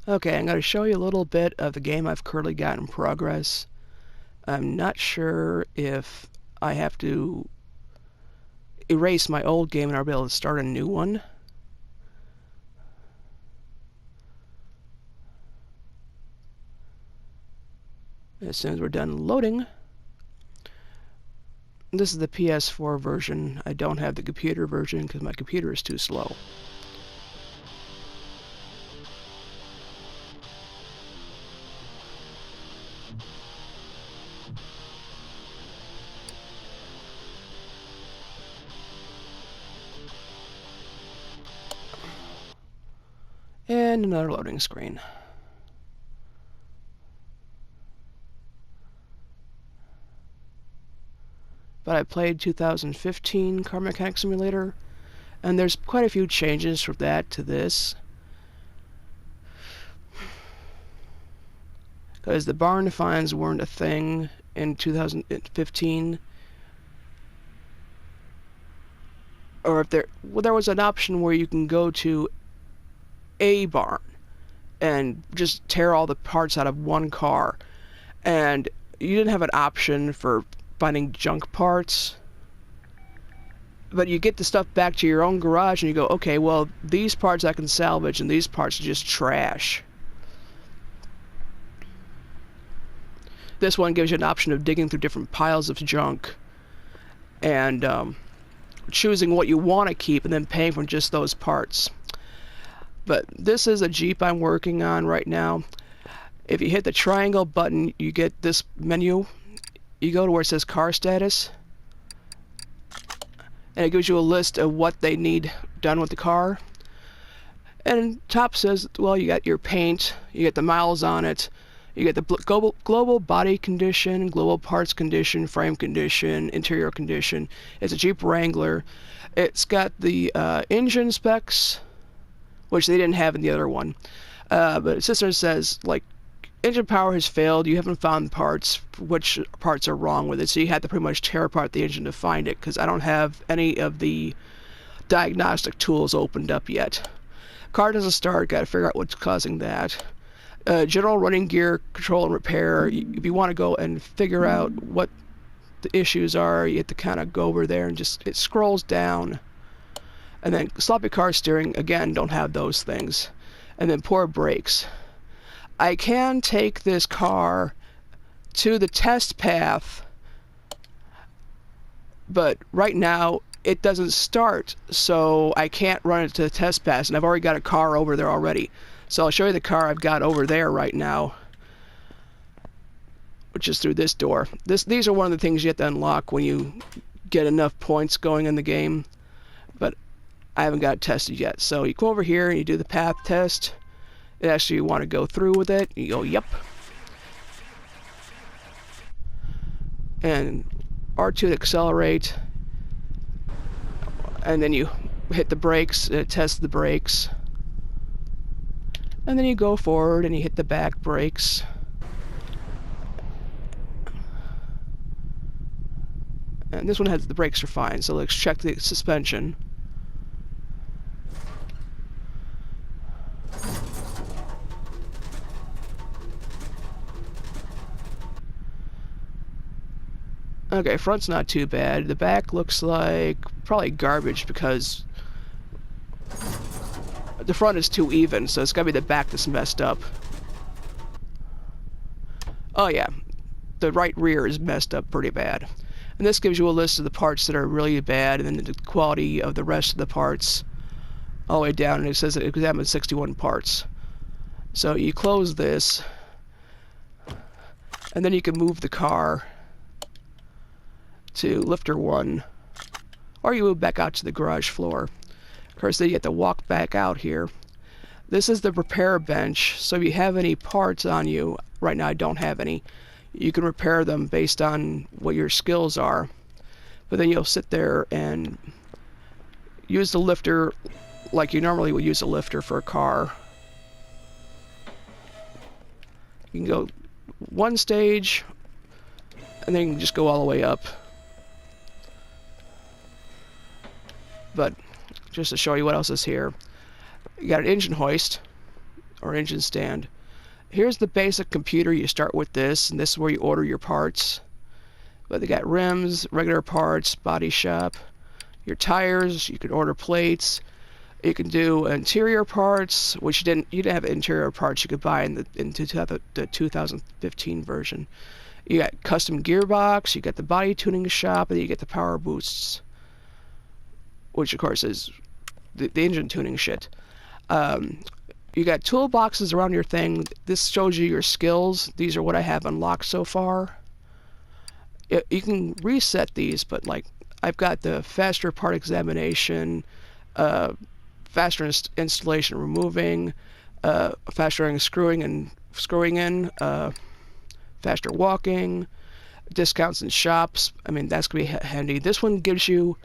Okay, I'm going to show you a little bit of the game I've currently got in progress. I'm not sure if I have to erase my old game and I'll be able to start a new one. As soon as we're done loading. This is the PS4 version. I don't have the computer version because my computer is too slow. And another loading screen. But I played 2015 Car Mechanic Simulator, and there's quite a few changes from that to this. Because the barn finds weren't a thing in 2015. Or if there was an option where you can go to a barn and just tear all the parts out of one car, and you didn't have an option for finding junk parts, but you get the stuff back to your own garage and you go, okay, well, these parts I can salvage and these parts are just trash. This one gives you an option of digging through different piles of junk and choosing what you want to keep and then paying for just those parts. But this is a Jeep I'm working on right now. If you hit the triangle button, you get this menu. You go to where it says car status, and it gives you a list of what they need done with the car. And top says, well, you got your paint, you get the miles on it, you get the global body condition, global parts condition, frame condition, interior condition. It's a Jeep Wrangler. It's got the engine specs, which they didn't have in the other one. But it says, like, engine power has failed, you haven't found parts, which parts are wrong with it, so you have to pretty much tear apart the engine to find it, because I don't have any of the diagnostic tools opened up yet. Car doesn't start, got to figure out what's causing that. General running gear control and repair, if you want to go and figure out what the issues are, you have to kind of go over there and just, it scrolls down. And then sloppy car steering, again, don't have those things. And then poor brakes. I can take this car to the test path, but right now it doesn't start, so I can't run it to the test path, and I've already got a car over there already. So I'll show you the car I've got over there right now, which is through this door. These are one of the things you have to unlock when you get enough points going in the game, but I haven't got it tested yet. So you go over here and you do the path test. It asks you want to go through with it. You go, yep. And R2 to accelerate. And then you hit the brakes, it tests the brakes. And then you go forward and you hit the back brakes. And this one has the brakes are fine, so let's check the suspension. Okay, front's not too bad. The back looks like probably garbage because the front is too even, so it's gotta be the back that's messed up. Oh yeah, the right rear is messed up pretty bad. And this gives you a list of the parts that are really bad, and then the quality of the rest of the parts all the way down, and it says it examined 61 parts. So you close this, and then you can move the car to lifter 1, or you move back out to the garage floor. Of course, then you have to walk back out here. This is the repair bench, so if you have any parts on you, right now I don't have any, you can repair them based on what your skills are. But then you'll sit there and use the lifter like you normally would use a lifter for a car. You can go one stage, and then you can just go all the way up. But just to show you what else is here, you got an engine hoist or engine stand. Here's the basic computer. You start with this, and this is where you order your parts. But they got rims, regular parts, body shop, your tires. You can order plates. You can do interior parts, which you didn't have interior parts you could buy in the 2015 version. You got custom gearbox. You got the body tuning shop, and you get the power boosts, which of course is the engine tuning shit. You got toolboxes around your thing. This shows you your skills. These are what I have unlocked so far. You can reset these, but like I've got the faster part examination, faster installation removing, faster unscrewing and screwing in, faster walking, discounts in shops. I mean, that's going to be handy. This one gives you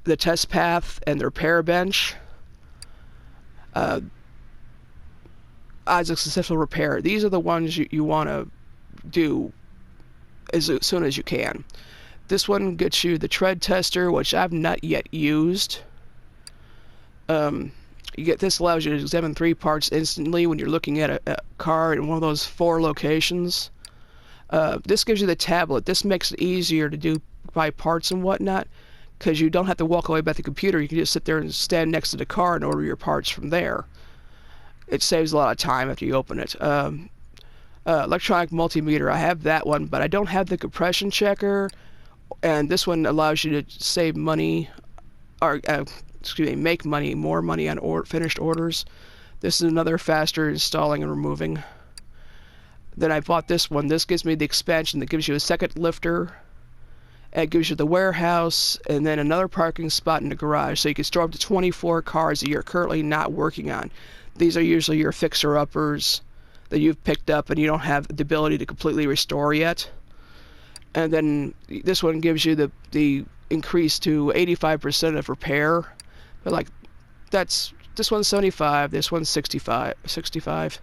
the test path and the repair bench. Odds of successful repair. These are the ones you want to do as soon as you can. This one gets you the tread tester, which I've not yet used. This allows you to examine 3 parts instantly when you're looking at a car in one of those 4 locations. This gives you the tablet. This makes it easier to do buy parts and whatnot, because you don't have to walk away by the computer. You can just sit there and stand next to the car and order your parts from there. It saves a lot of time after you open it. Electronic multimeter, I have that one, but I don't have the compression checker, and this one allows you to save money, or make more money on finished orders. This is another faster installing and removing. Then I bought this one. This gives me the expansion that gives you a second lifter, and it gives you the warehouse, and then another parking spot in the garage, so you can store up to 24 cars that you're currently not working on. These are usually your fixer-uppers that you've picked up and you don't have the ability to completely restore yet. And then this one gives you the increase to 85% of repair. But like, this one's 75, this one's 65.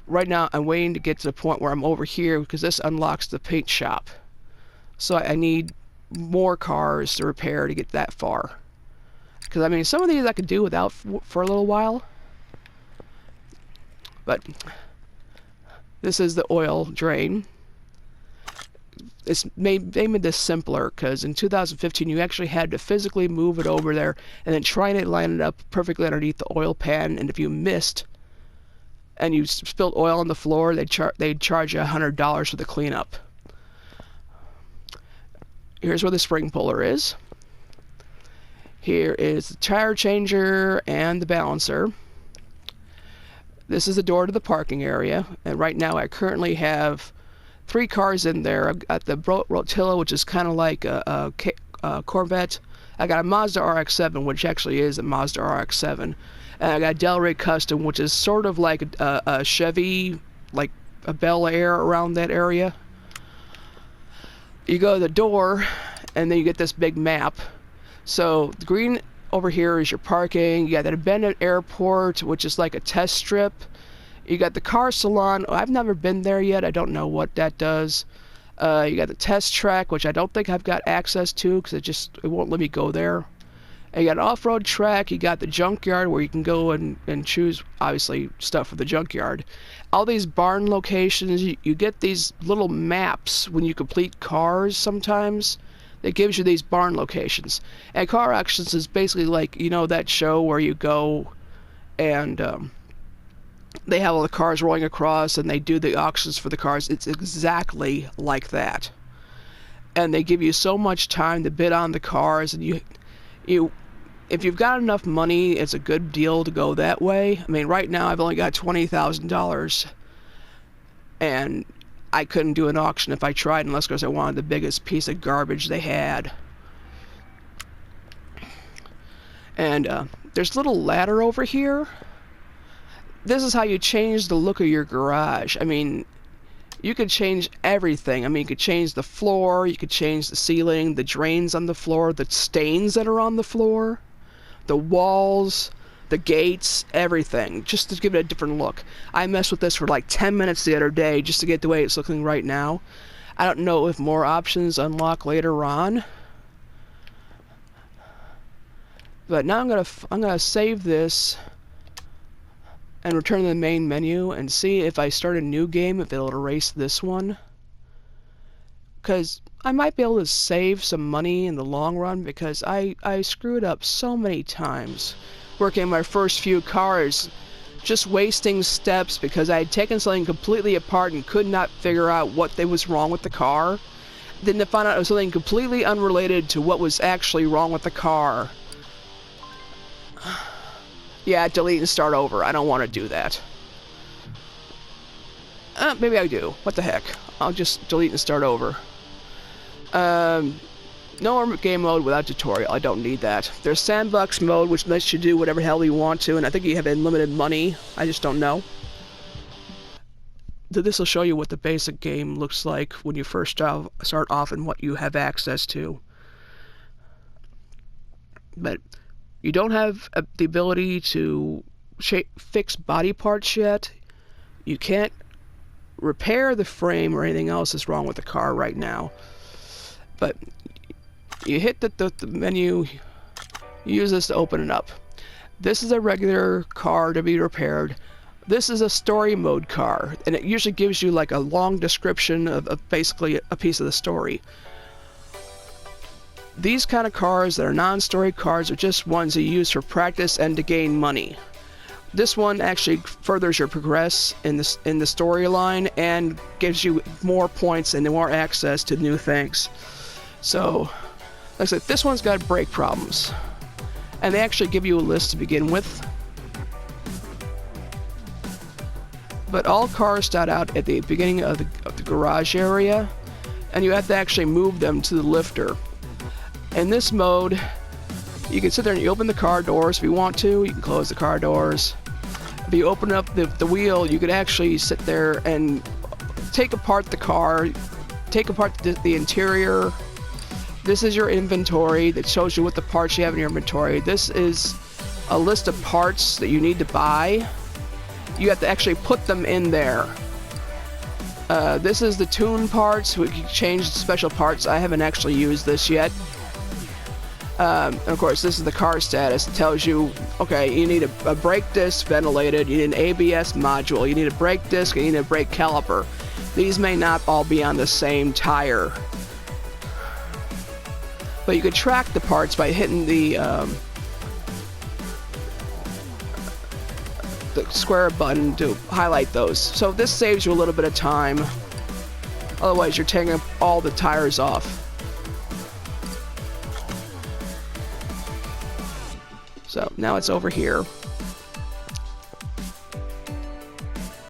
Right now I'm waiting to get to the point where I'm over here because this unlocks the paint shop. So I need more cars to repair to get that far. Because I mean, some of these I could do without for a little while. But this is the oil drain. They made this simpler because in 2015 you actually had to physically move it over there and then try and line it up perfectly underneath the oil pan. And if you missed and you spilled oil on the floor, they'd charge you $100 for the cleanup. Here's where the spring puller is. Here is the tire changer and the balancer. This is the door to the parking area, and right now I currently have 3 cars in there. I've got the Rotilla, which is kind of like a Corvette. I got a Mazda RX-7, which actually is a Mazda RX-7. And I got a Delray Custom, which is sort of like a Chevy, like a Bel Air around that area. You go to the door, and then you get this big map. So the green over here is your parking. You got that abandoned airport, which is like a test strip. You got the car salon. I've never been there yet. I don't know what that does. You got the test track, which I don't think I've got access to because it won't let me go there. And you got an off-road track, you got the junkyard where you can go and choose, obviously, stuff for the junkyard. All these barn locations, you get these little maps when you complete cars sometimes. It gives you these barn locations. And car auctions is basically like, you know, that show where you go and they have all the cars rolling across and they do the auctions for the cars. It's exactly like that. And they give you so much time to bid on the cars, and you if you've got enough money, it's a good deal to go that way. I mean, right now I've only got $20,000, and I couldn't do an auction if I tried unless because I wanted the biggest piece of garbage they had. And there's a little ladder over here. This is how you change the look of your garage. I mean, you could change everything. I mean, you could change the floor, you could change the ceiling, the drains on the floor, the stains that are on the floor, the walls, the gates, everything, just to give it a different look. I messed with this for like 10 minutes the other day just to get the way it's looking right now. I don't know if more options unlock later on. But now I'm gonna save this and return to the main menu and see if I start a new game, if it'll erase this one. Because I might be able to save some money in the long run, because I screwed up so many times working my first few cars, just wasting steps because I had taken something completely apart and could not figure out what was wrong with the car. Then to find out it was something completely unrelated to what was actually wrong with the car. Yeah, delete and start over. I don't want to do that. Maybe I do. What the heck? I'll just delete and start over. No more game mode without tutorial. I don't need that. There's sandbox mode, which lets you do whatever the hell you want to, and I think you have unlimited money. I just don't know. This will show you what the basic game looks like when you first start off and what you have access to. But you don't have the ability to fix body parts yet. You can't repair the frame or anything else that's wrong with the car right now. But you hit the menu, you use this to open it up. This is a regular car to be repaired. This is a story mode car, and it usually gives you like a long description of basically a piece of the story. These kind of cars that are non-story cars are just ones that you use for practice and to gain money. This one actually furthers your progress in the storyline and gives you more points and more access to new things. So, like I said, this one's got brake problems, and they actually give you a list to begin with. But all cars start out at the beginning of the garage area, and you have to actually move them to the lifter. In this mode, you can sit there and you open the car doors if you want to. You can close the car doors. If you open up the wheel, you could actually sit there and take apart the car, take apart the interior. This is your inventory that shows you what the parts you have in your inventory. This is a list of parts that you need to buy. You have to actually put them in there. This is the tune parts. We can change the special parts. I haven't actually used this yet. And of course, this is the car status. It tells you, okay, you need a brake disc ventilated, you need an ABS module, you need a brake disc, and you need a brake caliper. These may not all be on the same tire. But you could track the parts by hitting the square button to highlight those. So this saves you a little bit of time. Otherwise, you're taking all the tires off. So now it's over here.